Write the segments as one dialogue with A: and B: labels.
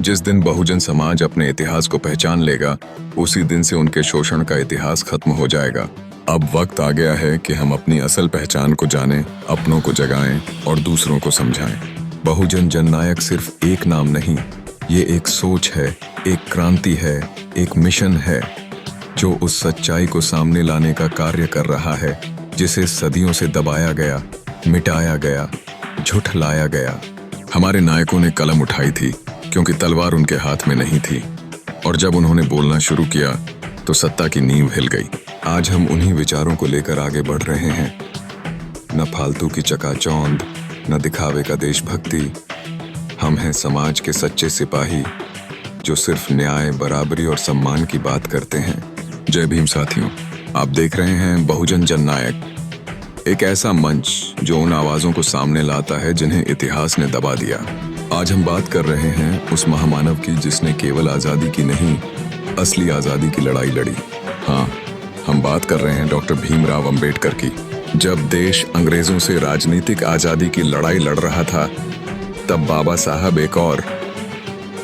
A: जिस दिन बहुजन समाज अपने इतिहास को पहचान लेगा, उसी दिन से उनके शोषण का इतिहास खत्म हो जाएगा। अब वक्त आ गया है कि हम अपनी असल पहचान को जानें, अपनों को जगाएं और दूसरों को समझाएं। बहुजन जननायक सिर्फ एक नाम नहीं, ये एक सोच है, एक क्रांति है, एक मिशन है जो उस सच्चाई को सामने लाने का कार्य कर रहा है जिसे सदियों से दबाया गया, मिटाया गया, झुठलाया गया। हमारे नायकों ने कलम उठाई थी क्योंकि तलवार उनके हाथ में नहीं थी, और जब उन्होंने बोलना शुरू किया तो सत्ता की नींव हिल गई। आज हम उन्हीं विचारों को लेकर आगे बढ़ रहे हैं। न फालतू की चकाचौंध, न दिखावे का देशभक्ति। हम हैं समाज के सच्चे सिपाही जो सिर्फ न्याय, बराबरी और सम्मान की बात करते हैं। जय भीम साथियों, आप देख रहे हैं बहुजन जननायक, एक ऐसा मंच जो उन आवाजों को सामने लाता है जिन्हें इतिहास ने दबा दिया। आज हम बात कर रहे हैं उस महामानव की जिसने केवल आजादी की नहीं, असली आजादी की लड़ाई लड़ी। हाँ, हम बात कर रहे हैं डॉक्टर भीमराव अंबेडकर की। जब देश अंग्रेजों से राजनीतिक आजादी की लड़ाई लड़ रहा था, तब बाबा साहब एक और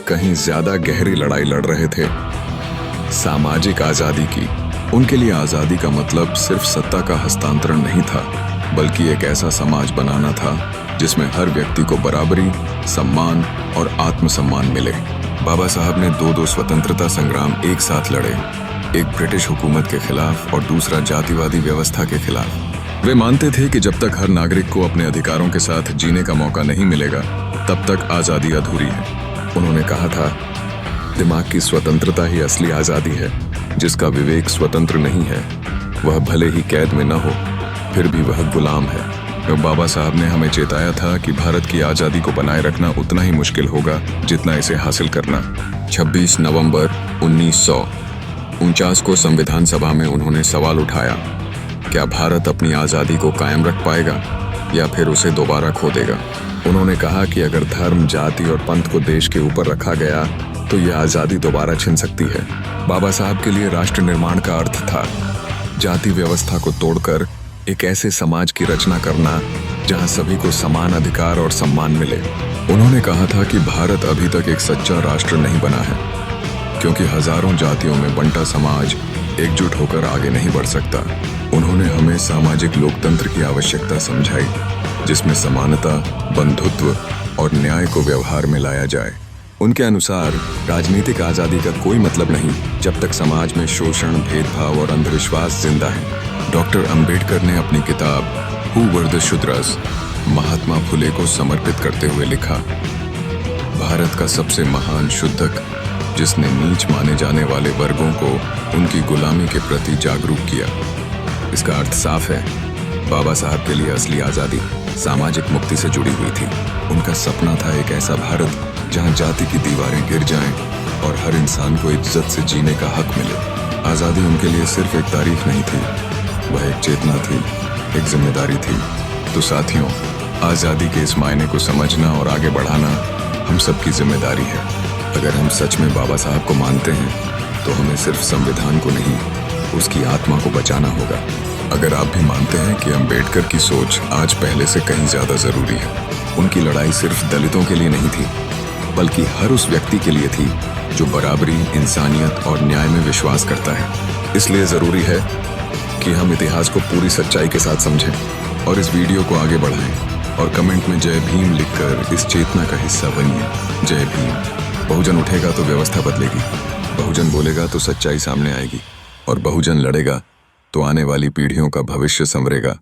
A: कहीं ज्यादा गहरी लड़ाई लड़ रहे थे, सामाजिक आजादी की। उनके लिए आजादी का मतलब सिर्फ सत्ता का हस्तांतरण नहीं था, बल्कि एक ऐसा समाज बनाना था जिसमें हर व्यक्ति को बराबरी, सम्मान और आत्मसम्मान मिले। बाबा साहब ने दो स्वतंत्रता संग्राम एक साथ लड़े, एक ब्रिटिश हुकूमत के खिलाफ और दूसरा जातिवादी व्यवस्था के खिलाफ। वे मानते थे कि जब तक हर नागरिक को अपने अधिकारों के साथ जीने का मौका नहीं मिलेगा, तब तक आजादी अधूरी है। उन्होंने कहा था, दिमाग की स्वतंत्रता ही असली आजादी है। जिसका विवेक स्वतंत्र नहीं है, वह भले ही कैद में न हो, फिर भी वह गुलाम है। बाबा साहब ने हमें चेताया था कि भारत की आजादी को बनाए रखना उतना ही मुश्किल होगा जितना इसे हासिल करना। 26 नवंबर 1949 को संविधान सभा में उन्होंने सवाल उठाया, क्या भारत अपनी आजादी को कायम रख पाएगा या फिर उसे दोबारा खो देगा। उन्होंने कहा कि अगर धर्म, जाति और पंथ को देश के ऊपर रखा गया तो यह आजादी दोबारा छिन सकती है। बाबा साहब के लिए राष्ट्र निर्माण का अर्थ था जाति व्यवस्था को तोड़कर एक ऐसे समाज की रचना करना जहां सभी को समान अधिकार और सम्मान मिले। उन्होंने कहा था कि भारत अभी तक एक सच्चा राष्ट्र नहीं बना है, क्योंकि हजारों जातियों में बंटा समाज एकजुट होकर आगे नहीं बढ़ सकता। उन्होंने हमें सामाजिक लोकतंत्र की आवश्यकता समझाई, जिसमें समानता, बंधुत्व और न्याय को व्यवहार में लाया जाए। उनके अनुसार राजनीतिक आजादी का कोई मतलब नहीं जब तक समाज में शोषण, भेदभाव और अंधविश्वास जिंदा है। डॉक्टर अंबेडकर ने अपनी किताब who were the Shudras Mahatma Phule को समर्पित करते हुए लिखा, भारत का सबसे महान शुद्धक जिसने नीच माने जाने वाले वर्गों को उनकी गुलामी के प्रति जागरूक किया। इसका अर्थ साफ है, बाबा साहब के लिए असली आजादी सामाजिक मुक्ति से जुड़ी हुई थी। उनका सपना था एक ऐसा भारत जहां जाति की दीवारें गिर जाएं और हर इंसान को इज्जत से जीने का हक मिले। आजादी उनके लिए सिर्फ एक तारीख नहीं थी, वह एक चेतना थी, एक जिम्मेदारी थी। तो साथियों, आजादी के इस मायने को समझना और आगे बढ़ाना हम सबकी जिम्मेदारी है। अगर हम सच में बाबा साहब को मानते हैं तो हमें सिर्फ संविधान को नहीं, उसकी आत्मा को बचाना होगा। अगर आप भी मानते हैं कि अंबेडकर की सोच आज पहले से कहीं ज्यादा जरूरी है, उनकी लड़ाई सिर्फ दलितों के लिए नहीं थी, बल्कि हर उस व्यक्ति के लिए थी जो बराबरी, इंसानियत और न्याय में विश्वास करता है। इसलिए जरूरी है कि हम इतिहास को पूरी सच्चाई के साथ समझें और इस वीडियो को आगे बढ़ाएं और कमेंट में जय भीम लिखकर इस चेतना का हिस्सा बनिए। जय भीम। बहुजन उठेगा तो व्यवस्था बदलेगी, बहुजन बोलेगा तो सच्चाई सामने आएगी, और बहुजन लड़ेगा तो आने वाली पीढ़ियों का भविष्य संवरेगा।